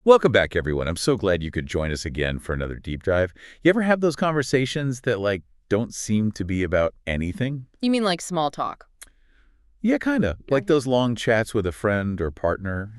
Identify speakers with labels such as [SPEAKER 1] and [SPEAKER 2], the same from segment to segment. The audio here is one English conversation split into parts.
[SPEAKER 1] Welcome back, everyone. I'm so glad you could join us again for another deep dive. You ever have those conversations that, don't seem to be about anything?
[SPEAKER 2] You mean like small talk?
[SPEAKER 1] Yeah, kind of.
[SPEAKER 2] Yeah.
[SPEAKER 1] Like those long chats with a friend or partner,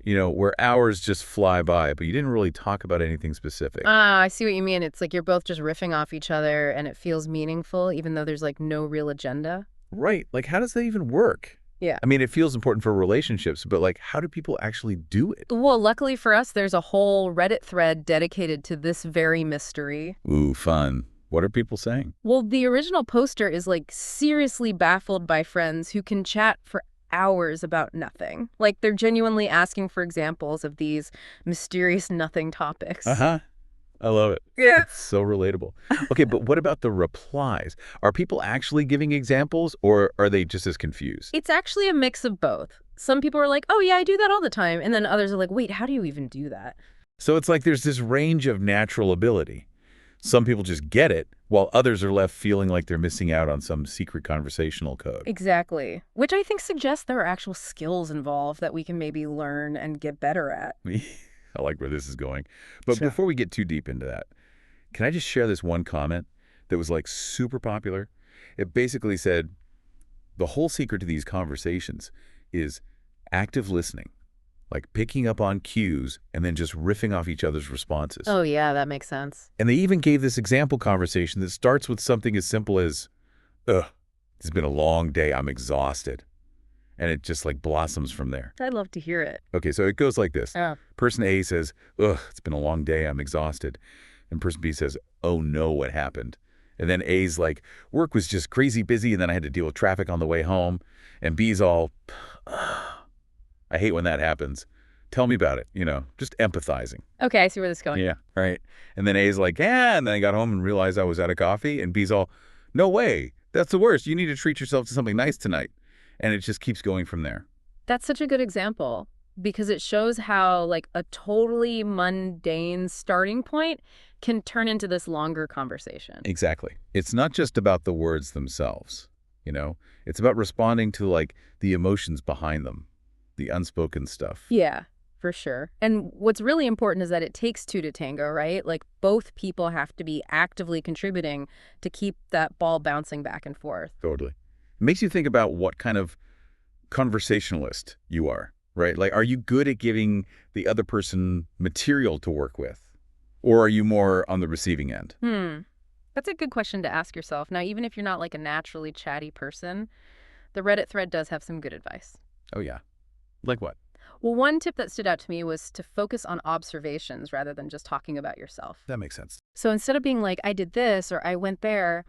[SPEAKER 1] where hours just fly by, but you didn't really talk about anything specific.
[SPEAKER 2] Ah, I see what you mean. It's like you're both just riffing off each other and it feels meaningful, even though there's like no real agenda.
[SPEAKER 1] Right. Like, how does that even work?
[SPEAKER 2] Yeah.
[SPEAKER 1] I mean, it feels important for relationships, but, how do people actually do it?
[SPEAKER 2] Well, luckily for us, there's a whole Reddit thread dedicated to this very mystery.
[SPEAKER 1] Ooh, fun. What are people saying?
[SPEAKER 2] Well, the original poster is like seriously baffled by friends who can chat for hours about nothing. Like they're genuinely asking for examples of these mysterious nothing topics.
[SPEAKER 1] Uh-huh. I love it.
[SPEAKER 2] Yeah.
[SPEAKER 1] It's so relatable. Okay, but what about the replies? Are people actually giving examples, or are they just as confused?
[SPEAKER 2] It's actually a mix of both. Some people are like, oh, yeah, I do that all the time. And then others are like, wait, how do you even do that?
[SPEAKER 1] So it's like there's this range of natural ability. Some people just get it, while others are left feeling like they're missing out on some secret conversational code.
[SPEAKER 2] Exactly. Which I think suggests there are actual skills involved that we can maybe learn and get better at.
[SPEAKER 1] I like where this is going. But
[SPEAKER 2] Sure.
[SPEAKER 1] before we get too deep into that, can I just share this one comment that was super popular? It basically said, the whole secret to these conversations is active listening, like picking up on cues and then just riffing off each other's responses.
[SPEAKER 2] Oh, yeah, that makes sense.
[SPEAKER 1] And they even gave this example conversation that starts with something as simple as, ugh, it's been a long day, I'm exhausted. And it just blossoms from there.
[SPEAKER 2] I'd love to hear it.
[SPEAKER 1] Okay, so it goes like this.
[SPEAKER 2] Oh.
[SPEAKER 1] Person A says, ugh, it's been a long day, I'm exhausted. And person B says, oh no, what happened? And then A's like, work was just crazy busy and then I had to deal with traffic on the way home. And B's all, I hate when that happens. Tell me about it, just empathizing.
[SPEAKER 2] Okay, I see where this is going.
[SPEAKER 1] Yeah, right. And then A's like, yeah, and then I got home and realized I was out of coffee. And B's all, no way, that's the worst. You need to treat yourself to something nice tonight. And it just keeps going from there.
[SPEAKER 2] That's such a good example because it shows how like a totally mundane starting point can turn into this longer conversation.
[SPEAKER 1] Exactly. It's not just about the words themselves, It's about responding to, the emotions behind them, the unspoken stuff.
[SPEAKER 2] Yeah, for sure. And what's really important is that it takes two to tango, right? Like both people have to be actively contributing to keep that ball bouncing back and forth.
[SPEAKER 1] Totally. It makes you think about what kind of conversationalist you are, right? Like, are you good at giving the other person material to work with? Or are you more on the receiving end?
[SPEAKER 2] That's a good question to ask yourself. Now, even if you're not like a naturally chatty person, the Reddit thread does have some good advice.
[SPEAKER 1] Oh, yeah. Like what?
[SPEAKER 2] Well, one tip that stood out to me was to focus on observations rather than just talking about yourself.
[SPEAKER 1] That makes sense.
[SPEAKER 2] So instead of being like, I did this or I went there,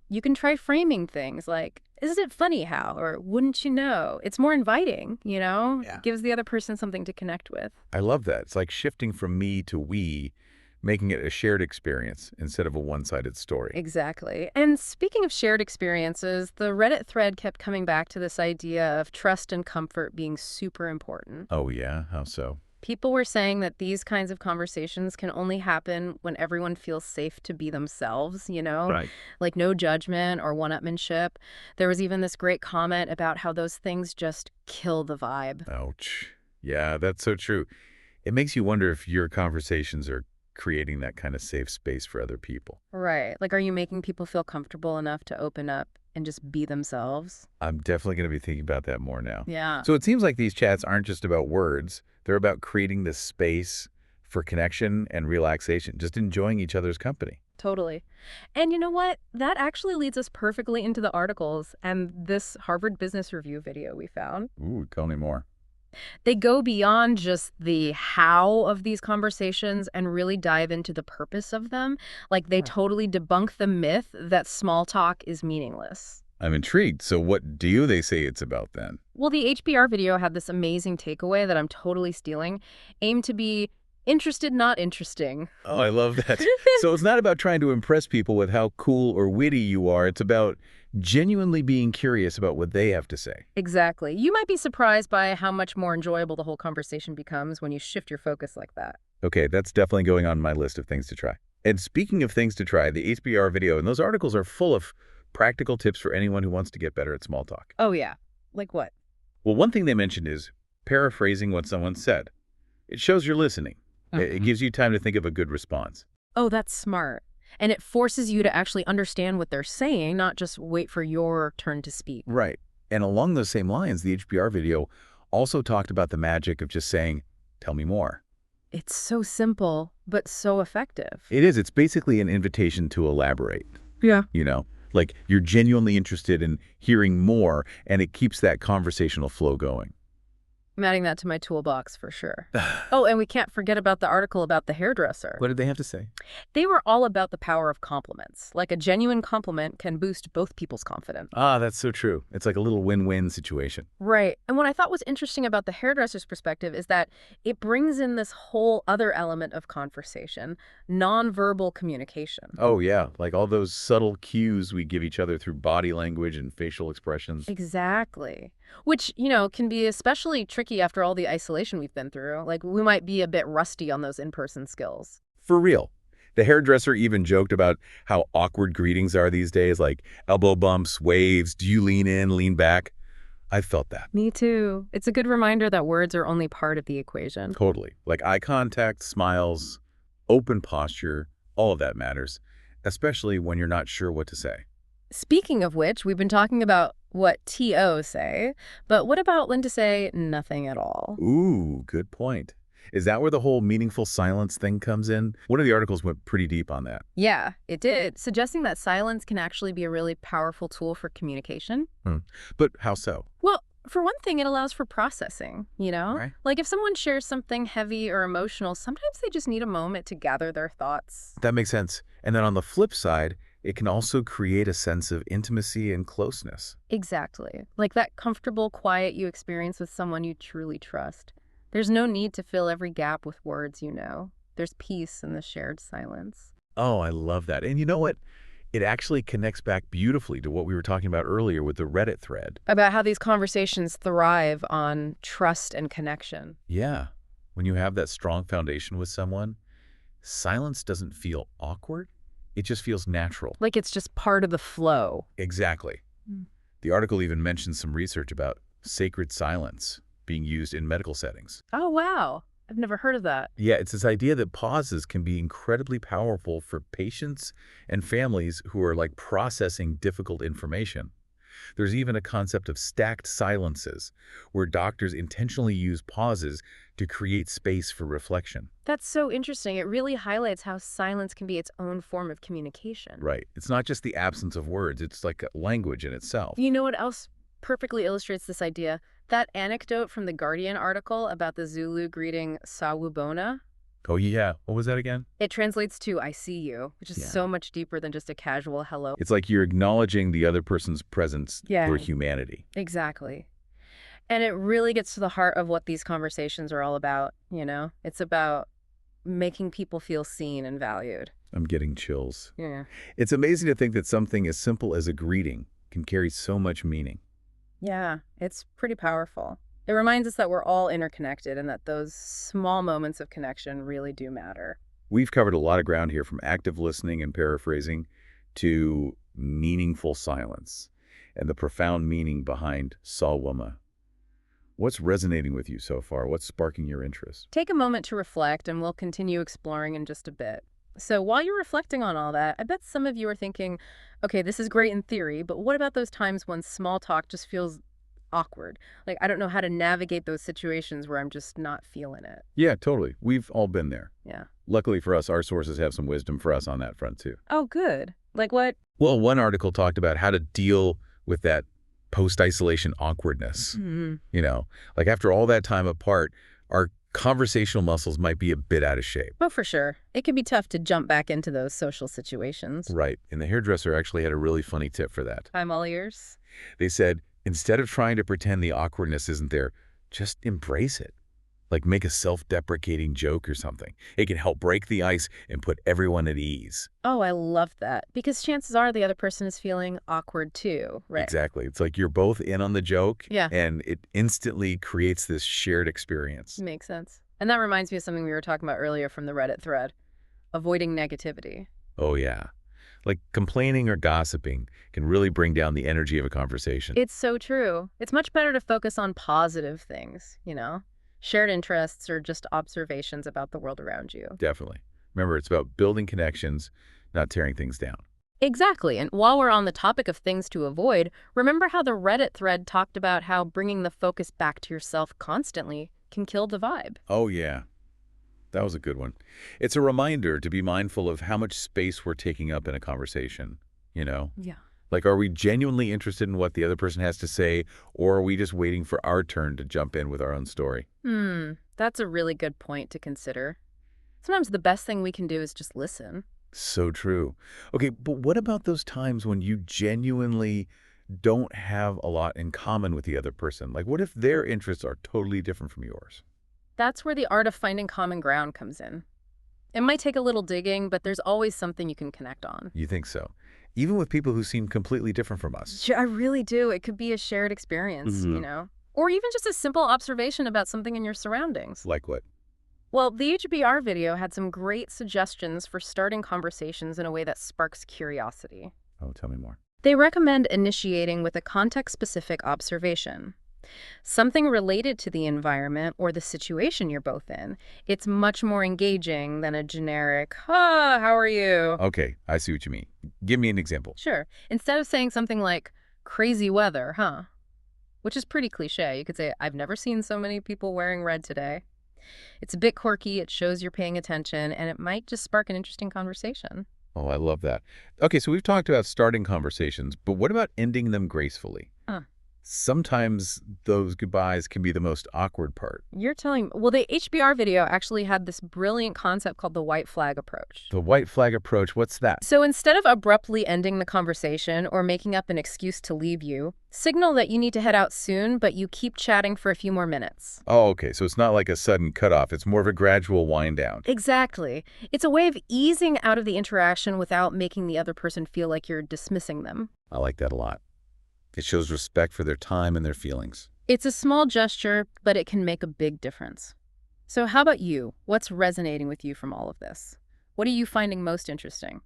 [SPEAKER 2] you can try framing things like, isn't it funny how? Or wouldn't you know? It's more inviting,
[SPEAKER 1] Yeah.
[SPEAKER 2] Gives the other person something to connect with.
[SPEAKER 1] I love that. It's like shifting from me to we, making it a shared experience instead of a one-sided story.
[SPEAKER 2] Exactly. And speaking of shared experiences, the Reddit thread kept coming back to this idea of trust and comfort being super important.
[SPEAKER 1] Oh, yeah? How so?
[SPEAKER 2] People were saying that these kinds of conversations can only happen when everyone feels safe to be themselves,
[SPEAKER 1] Right.
[SPEAKER 2] like no judgment or one-upmanship. There was even this great comment about how those things just kill the vibe.
[SPEAKER 1] Ouch. Yeah, that's so true. It makes you wonder if your conversations are creating that kind of safe space for other people.
[SPEAKER 2] Right. Like, are you making people feel comfortable enough to open up and just be themselves?
[SPEAKER 1] I'm definitely going to be thinking about that more now.
[SPEAKER 2] Yeah.
[SPEAKER 1] So it seems like these chats aren't just about words. They're about creating this space for connection and relaxation, just enjoying each other's company.
[SPEAKER 2] Totally. And you know what? That actually leads us perfectly into the articles and this Harvard Business Review video we found.
[SPEAKER 1] Ooh, tell me more.
[SPEAKER 2] They go beyond just the how of these conversations and really dive into the purpose of them. Like they totally debunk the myth that small talk is meaningless.
[SPEAKER 1] I'm intrigued. So what do they say it's about then?
[SPEAKER 2] Well, the HBR video had this amazing takeaway that I'm totally stealing, aimed to be interested, not interesting.
[SPEAKER 1] Oh, I love that. So it's not about trying to impress people with how cool or witty you are. It's about genuinely being curious about what they have to say.
[SPEAKER 2] Exactly. You might be surprised by how much more enjoyable the whole conversation becomes when you shift your focus like that.
[SPEAKER 1] Okay, that's definitely going on my list of things to try. And speaking of things to try, the HBR video and those articles are full of practical tips for anyone who wants to get better at small talk.
[SPEAKER 2] Oh, yeah. Like what?
[SPEAKER 1] Well, one thing they mentioned is paraphrasing what someone said. It shows you're listening. It
[SPEAKER 2] Okay.
[SPEAKER 1] gives you time to think of a good response.
[SPEAKER 2] Oh, that's smart. And it forces you to actually understand what they're saying, not just wait for your turn to speak.
[SPEAKER 1] Right. And along those same lines, the HBR video also talked about the magic of just saying, tell me more.
[SPEAKER 2] It's so simple, but so effective.
[SPEAKER 1] It is. It's basically an invitation to elaborate,
[SPEAKER 2] Yeah.
[SPEAKER 1] you know? Like you're genuinely interested in hearing more, and it keeps that conversational flow going.
[SPEAKER 2] I'm adding that to my toolbox for sure. Oh, and we can't forget about the article about the hairdresser.
[SPEAKER 1] What did they have to say?
[SPEAKER 2] They were all about the power of compliments. Like a genuine compliment can boost both people's confidence.
[SPEAKER 1] Ah, that's so true. It's like a little win-win situation.
[SPEAKER 2] Right. And what I thought was interesting about the hairdresser's perspective is that it brings in this whole other element of conversation, nonverbal communication.
[SPEAKER 1] Oh, yeah. Like all those subtle cues we give each other through body language and facial expressions.
[SPEAKER 2] Exactly. Which, can be especially tricky after all the isolation we've been through. Like, we might be a bit rusty on those in-person skills.
[SPEAKER 1] For real. The hairdresser even joked about how awkward greetings are these days, like elbow bumps, waves, do you lean in, lean back? I felt that.
[SPEAKER 2] Me too. It's a good reminder that words are only part of the equation.
[SPEAKER 1] Totally. Like eye contact, smiles, open posture, all of that matters, especially when you're not sure what to say.
[SPEAKER 2] Speaking of which, we've been talking about what TO say, but what about when to say nothing at all?
[SPEAKER 1] Ooh, good point. Is that where the whole meaningful silence thing comes in? One of the articles went pretty deep on that.
[SPEAKER 2] Yeah, it did, suggesting that silence can actually be a really powerful tool for communication.
[SPEAKER 1] Hmm. But how so?
[SPEAKER 2] Well, for one thing, it allows for processing,
[SPEAKER 1] Right.
[SPEAKER 2] Like if someone shares something heavy or emotional, sometimes they just need a moment to gather their thoughts.
[SPEAKER 1] That makes sense. And then on the flip side, it can also create a sense of intimacy and closeness.
[SPEAKER 2] Exactly. Like that comfortable quiet you experience with someone you truly trust. There's no need to fill every gap with words. There's peace in the shared silence.
[SPEAKER 1] Oh, I love that. And you know what? It actually connects back beautifully to what we were talking about earlier with the Reddit thread.
[SPEAKER 2] About how these conversations thrive on trust and connection.
[SPEAKER 1] Yeah. When you have that strong foundation with someone, silence doesn't feel awkward. It just feels natural.
[SPEAKER 2] Like it's just part of the flow.
[SPEAKER 1] Exactly.
[SPEAKER 2] Mm.
[SPEAKER 1] The article even mentions some research about sacred silence being used in medical settings.
[SPEAKER 2] Oh, wow. I've never heard of that.
[SPEAKER 1] Yeah, it's this idea that pauses can be incredibly powerful for patients and families who are like processing difficult information. There's even a concept of stacked silences, where doctors intentionally use pauses to create space for reflection.
[SPEAKER 2] That's so interesting. It really highlights how silence can be its own form of communication.
[SPEAKER 1] Right. It's not just the absence of words, it's like a language in itself.
[SPEAKER 2] You know what else perfectly illustrates this idea? That anecdote from the Guardian article about the Zulu greeting Sawubona.
[SPEAKER 1] Oh, yeah. What was that again?
[SPEAKER 2] It translates to I see you, which is
[SPEAKER 1] Yeah.
[SPEAKER 2] so much deeper than just a casual hello.
[SPEAKER 1] It's like you're acknowledging the other person's presence
[SPEAKER 2] Yeah.
[SPEAKER 1] or humanity.
[SPEAKER 2] Exactly. And it really gets to the heart of what these conversations are all about. It's about making people feel seen and valued.
[SPEAKER 1] I'm getting chills.
[SPEAKER 2] Yeah.
[SPEAKER 1] It's amazing to think that something as simple as a greeting can carry so much meaning.
[SPEAKER 2] Yeah, it's pretty powerful. It reminds us that we're all interconnected and that those small moments of connection really do matter.
[SPEAKER 1] We've covered a lot of ground here, from active listening and paraphrasing to meaningful silence and the profound meaning behind Sawwama. What's resonating with you so far? What's sparking your interest?
[SPEAKER 2] Take a moment to reflect, and we'll continue exploring in just a bit. So while you're reflecting on all that, I bet some of you are thinking, okay, this is great in theory, but what about those times when small talk just feels awkward? Like, I don't know how to navigate those situations where I'm just not feeling it.
[SPEAKER 1] Yeah, totally. We've all been there.
[SPEAKER 2] Yeah.
[SPEAKER 1] Luckily for us, our sources have some wisdom for us on that front, too.
[SPEAKER 2] Oh, good. Like what?
[SPEAKER 1] Well, one article talked about how to deal with that post-isolation awkwardness. Like after all that time apart, our conversational muscles might be a bit out of shape.
[SPEAKER 2] Oh, for sure. It can be tough to jump back into those social situations.
[SPEAKER 1] Right. And the hairdresser actually had a really funny tip for that.
[SPEAKER 2] I'm all ears.
[SPEAKER 1] They said, instead of trying to pretend the awkwardness isn't there, just embrace it. Like make a self-deprecating joke or something. It can help break the ice and put everyone at ease.
[SPEAKER 2] Oh, I love that. Because chances are the other person is feeling awkward too, right?
[SPEAKER 1] Exactly. It's like you're both in on the joke,
[SPEAKER 2] Yeah.
[SPEAKER 1] and it instantly creates this shared experience.
[SPEAKER 2] Makes sense. And that reminds me of something we were talking about earlier from the Reddit thread. Avoiding negativity.
[SPEAKER 1] Oh, yeah. Like complaining or gossiping can really bring down the energy of a conversation.
[SPEAKER 2] It's so true. It's much better to focus on positive things. shared interests, or just observations about the world around you.
[SPEAKER 1] Definitely. Remember, it's about building connections, not tearing things down.
[SPEAKER 2] Exactly. And while we're on the topic of things to avoid, remember how the Reddit thread talked about how bringing the focus back to yourself constantly can kill the vibe?
[SPEAKER 1] Oh, yeah. That was a good one. It's a reminder to be mindful of how much space we're taking up in a conversation, you know?
[SPEAKER 2] Yeah.
[SPEAKER 1] Like, are we genuinely interested in what the other person has to say, or are we just waiting for our turn to jump in with our own story?
[SPEAKER 2] That's a really good point to consider. Sometimes the best thing we can do is just listen.
[SPEAKER 1] So true. Okay, but what about those times when you genuinely don't have a lot in common with the other person? Like, what if their interests are totally different from yours?
[SPEAKER 2] That's where the art of finding common ground comes in. It might take a little digging, but there's always something you can connect on.
[SPEAKER 1] You think so? Even with people who seem completely different from us.
[SPEAKER 2] I really do. It could be a shared experience, or even just a simple observation about something in your surroundings.
[SPEAKER 1] Like what?
[SPEAKER 2] Well, the HBR video had some great suggestions for starting conversations in a way that sparks curiosity.
[SPEAKER 1] Oh, tell me more.
[SPEAKER 2] They recommend initiating with a context-specific observation, something related to the environment or the situation you're both in. It's much more engaging than a generic, how are you?
[SPEAKER 1] Okay, I see what you mean. Give me an example.
[SPEAKER 2] Sure. Instead of saying something like, crazy weather, huh? Which is pretty cliche. You could say, I've never seen so many people wearing red today. It's a bit quirky, it shows you're paying attention, and it might just spark an interesting conversation.
[SPEAKER 1] Oh, I love that. Okay, so we've talked about starting conversations, but what about ending them gracefully?
[SPEAKER 2] Huh.
[SPEAKER 1] Sometimes those goodbyes can be the most awkward part.
[SPEAKER 2] You're telling, well, the HBR video actually had this brilliant concept called the white flag approach.
[SPEAKER 1] The white flag approach, what's that?
[SPEAKER 2] So instead of abruptly ending the conversation or making up an excuse to leave you, signal that you need to head out soon, but you keep chatting for a few more minutes.
[SPEAKER 1] Oh, okay, so it's not like a sudden cutoff. It's more of a gradual wind down.
[SPEAKER 2] Exactly. It's a way of easing out of the interaction without making the other person feel like you're dismissing them.
[SPEAKER 1] I like that a lot. It shows respect for their time and their feelings.
[SPEAKER 2] It's a small gesture, but it can make a big difference. So how about you? What's resonating with you from all of this? What are you finding most interesting?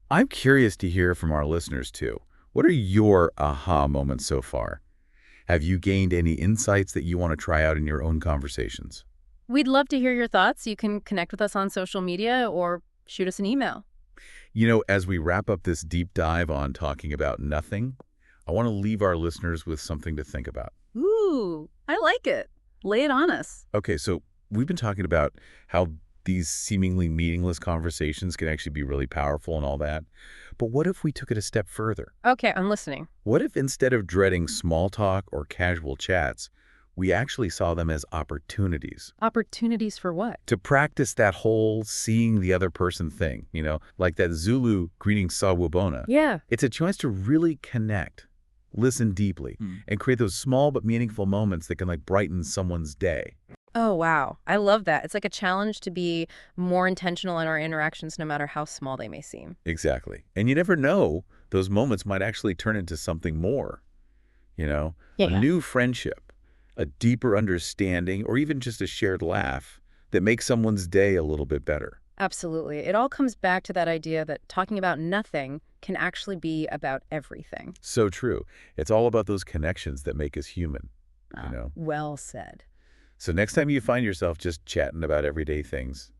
[SPEAKER 1] I'm curious to hear from our listeners, too. What are your aha moments so far? Have you gained any insights that you want to try out in your own conversations?
[SPEAKER 2] We'd love to hear your thoughts. You can connect with us on social media or shoot us an email.
[SPEAKER 1] You know, as we wrap up this deep dive on talking about nothing, I want to leave our listeners with something to think about.
[SPEAKER 2] Ooh, I like it. Lay it on us.
[SPEAKER 1] Okay, so we've been talking about how these seemingly meaningless conversations can actually be really powerful and all that. But what if we took it a step further?
[SPEAKER 2] Okay, I'm listening.
[SPEAKER 1] What if instead of dreading small talk or casual chats, we actually saw them as opportunities?
[SPEAKER 2] Opportunities for what?
[SPEAKER 1] To practice that whole seeing the other person thing, like that Zulu greeting sawubona.
[SPEAKER 2] Yeah.
[SPEAKER 1] It's a chance to really connect, listen deeply, and create those small but meaningful moments that can brighten someone's day.
[SPEAKER 2] Oh, wow. I love that. It's like a challenge to be more intentional in our interactions, no matter how small they may seem.
[SPEAKER 1] Exactly. And you never know, those moments might actually turn into something more,
[SPEAKER 2] Yeah.
[SPEAKER 1] a new friendship, a deeper understanding, or even just a shared laugh that makes someone's day a little bit better.
[SPEAKER 2] Absolutely. It all comes back to that idea that talking about nothing can actually be about everything.
[SPEAKER 1] So true. It's all about those connections that make us human.
[SPEAKER 2] Well said.
[SPEAKER 1] So next time you find yourself just chatting about everyday things,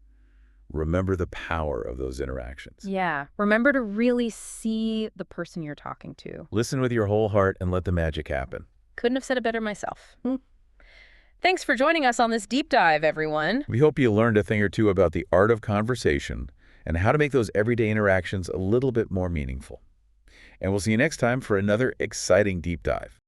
[SPEAKER 1] remember the power of those interactions.
[SPEAKER 2] Yeah. Remember to really see the person you're talking to.
[SPEAKER 1] Listen with your whole heart and let the magic happen.
[SPEAKER 2] Couldn't have said it better myself. Thanks for joining us on this deep dive, everyone.
[SPEAKER 1] We hope you learned a thing or two about the art of conversation and how to make those everyday interactions a little bit more meaningful. And we'll see you next time for another exciting deep dive.